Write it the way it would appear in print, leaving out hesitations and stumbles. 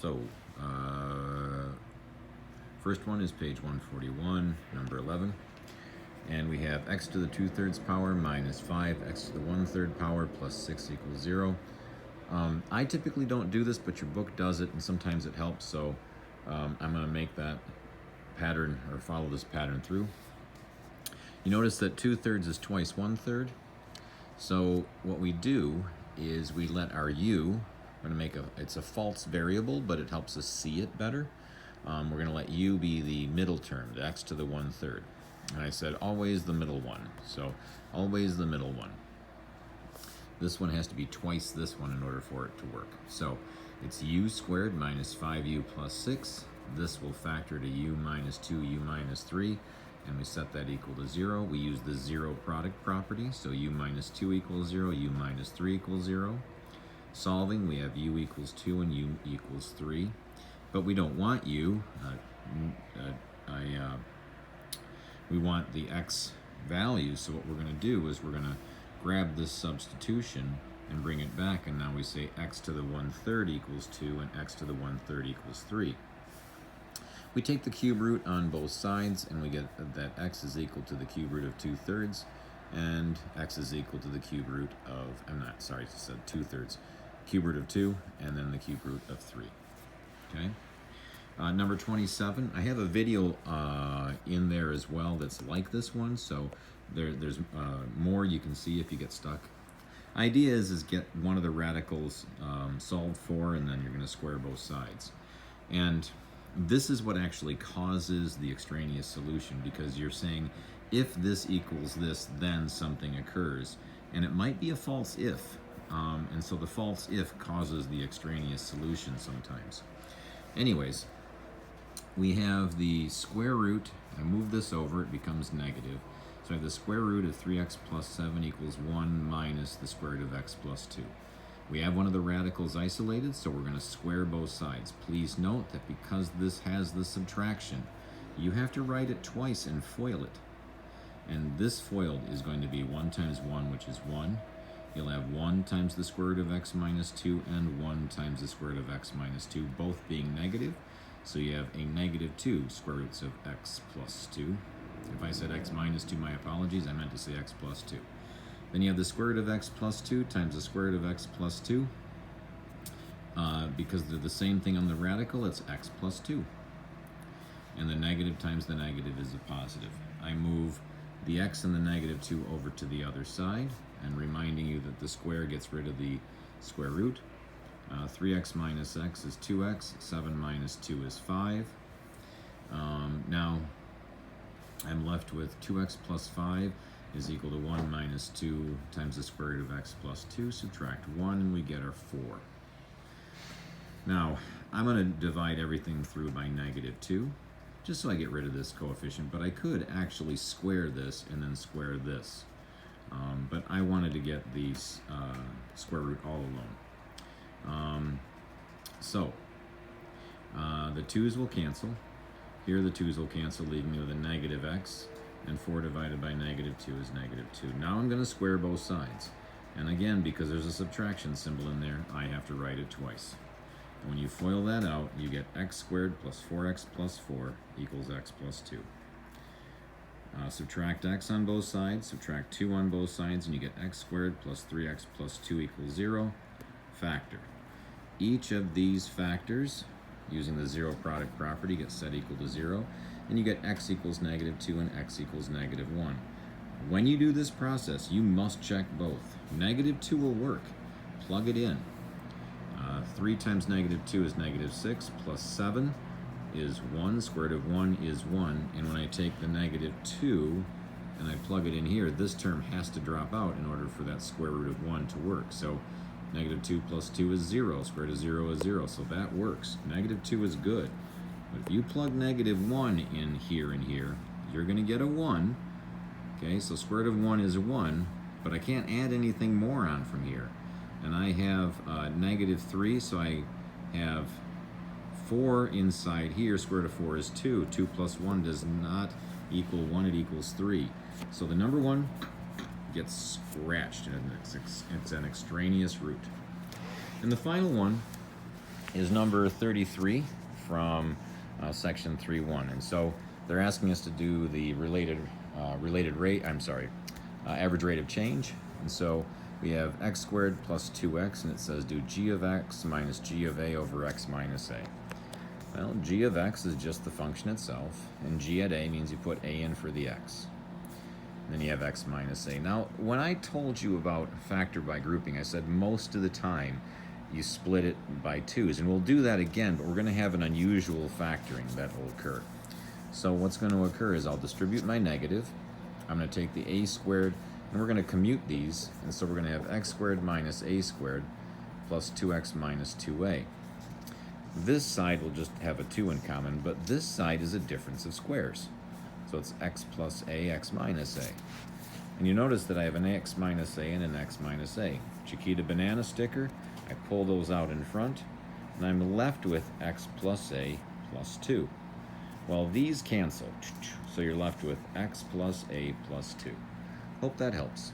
So, first one is page 141, number 11. And we have x to the 2/3 power minus 5, x to the 1/3 power plus 6 equals 0. I typically don't do this, but your book does it, and sometimes it helps, so I'm going to make that pattern, or follow this pattern through. You notice that 2/3 is twice 1/3. So what we do is we let our u, we're going to make it's a false variable, but it helps us see it better. We're going to let u be the middle term, the x to the 1/3. And I said always the middle one, so always the middle one. This one has to be twice this one in order for it to work. So it's u squared minus 5u plus 6. This will factor to u minus 2, u minus 3, and we set that equal to 0. We use the zero product property, so u minus 2 equals 0, u minus 3 equals 0. Solving, we have u equals 2 and u equals 3. But we don't want u. We want the x value, so what we're going to do is we're going to grab this substitution and bring it back, and now we say x to the 1/3 equals 2 and x to the 1/3 equals 3. We take the cube root on both sides, and we get that x is equal to the cube root of 2/3, and x is equal to the cube root of, I said 2/3, cube root of 2, and then the cube root of 3. Okay? Number 27, I have a video in there as well that's like this one, so there's more you can see if you get stuck. Idea is get one of the radicals solved for, and then you're going to square both sides. And this is what actually causes the extraneous solution, because you're saying if this equals this, then something occurs. And it might be a false if, and so the false if causes the extraneous solution sometimes. Anyways, we have the square root. I move this over, it becomes negative. So I have the square root of 3x plus 7 equals 1 minus the square root of x plus 2. We have one of the radicals isolated, so we're going to square both sides. Please note that because this has the subtraction, you have to write it twice and FOIL it. And this FOILed is going to be 1 times 1, which is 1. You'll have 1 times the square root of x minus 2 and 1 times the square root of x minus 2, both being negative. So you have a negative 2 square roots of x plus 2. If I said x minus 2, my apologies, I meant to say x plus 2. Then you have the square root of x plus 2 times the square root of x plus 2. Because they're the same thing on the radical, it's x plus 2. And the negative times the negative is a positive. I move the x and the negative 2 over to the other side, and reminding you that the square gets rid of the square root. 3x minus x is 2x, 7 minus 2 is 5. Now, I'm left with 2x plus 5 is equal to 1 minus 2 times the square root of x plus 2. Subtract 1, and we get our 4. Now, I'm going to divide everything through by negative 2, just so I get rid of this coefficient, but I could actually square this and then square this. But I wanted to get the square root all alone. The 2's will cancel. Here the 2's will cancel, leaving me with a negative x, and 4 divided by negative 2 is negative 2. Now I'm going to square both sides. And again, because there's a subtraction symbol in there, I have to write it twice. And when you FOIL that out, you get x squared plus 4x plus 4 equals x plus 2. Subtract x on both sides, subtract 2 on both sides, and you get x squared plus 3x plus 2 equals 0. Factor. Each of these factors, using the zero product property, gets set equal to 0, and you get x equals negative 2 and x equals negative 1. When you do this process, you must check both. Negative 2 will work. Plug it in. 3 times negative 2 is negative 6, plus 7 is 1, square root of 1 is 1, and when I take the negative 2 and I plug it in here, this term has to drop out in order for that square root of 1 to work. So negative 2 plus 2 is 0, square root of 0 is 0, so that works. Negative 2 is good. But if you plug negative 1 in here and here, you're going to get a 1. Okay, so square root of 1 is a 1, but I can't add anything more on from here. And I have negative 3, so I have 4 inside here. Square root of 4 is 2. 2 plus 1 does not equal 1, it equals 3. So the number 1 gets scratched, and it's an extraneous root. And the final one is number 33 from section 3.1. And so they're asking us to do the average rate of change. And so we have x squared plus 2x, and it says do g of x minus g of a over x minus a. Well, g of x is just the function itself, and g at a means you put a in for the x. And then you have x minus a. Now, when I told you about factor by grouping, I said most of the time you split it by 2's, and we'll do that again, but we're going to have an unusual factoring that will occur. So what's going to occur is I'll distribute my negative. I'm going to take the a squared, and we're going to commute these, and so we're going to have x squared minus a squared plus 2x minus 2a. This side will just have a 2 in common, but this side is a difference of squares. So it's x plus a, x minus a. And you notice that I have an x minus a and an x minus a. Chiquita banana sticker, I pull those out in front, and I'm left with x plus a plus 2. Well, these cancel, so you're left with x plus a plus 2. Hope that helps.